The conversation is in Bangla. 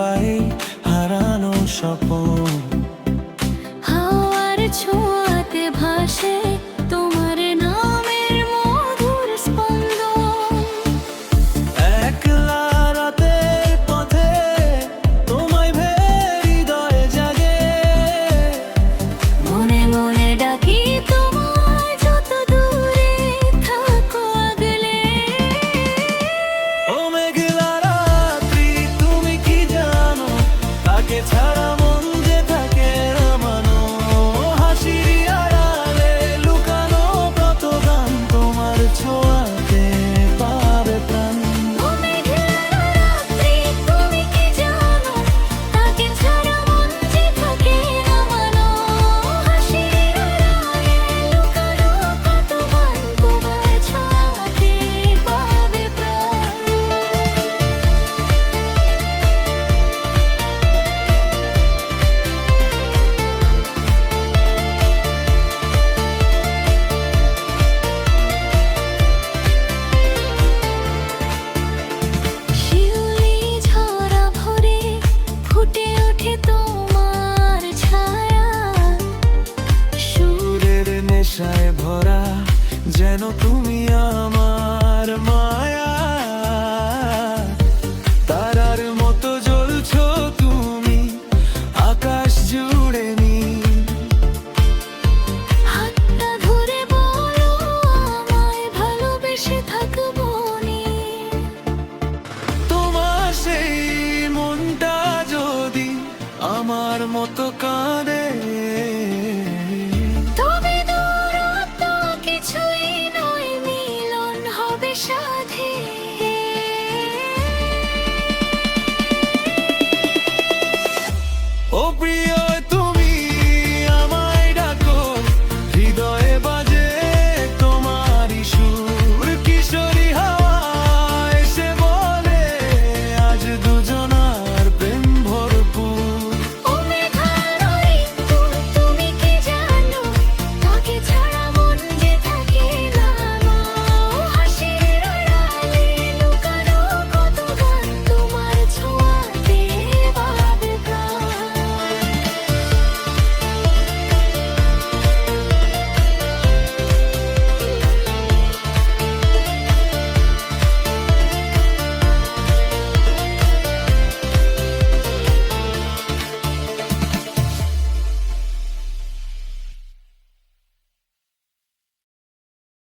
পাই হারানো স্বপন। হাওয়ার ছোঁয়াতে ভাসে তোমার নামের মধুর স্পন্দন। একলা রাতের পথে তোমায় ভেবে হৃদয়ে জাগে, মনে মনে ডাকি তোমায় যত দূরে থাকো আগলে। ও মেঘলা রাত্রি তুমি কি জানো, তাকে ছাড়া মন যে থাকে রামানো। হাসির আড়ালে লুকানো কত গান তোমার ছোঁয়াতে পাবে প্রাণ। ও মেঘলা রাত্রি তুমি কি জানো, তাকে ছাড়া মন যে থাকে রামানো। হাসির আড়ালে লুকানো কত গান তোমার ছোঁয়াতে পাবে প্রাণ। শিউলি ঝরা ভরে ফুটে ওঠে তোমার ছায়া। সুরের নেশায় ভরা যেন তুমি আমার মা।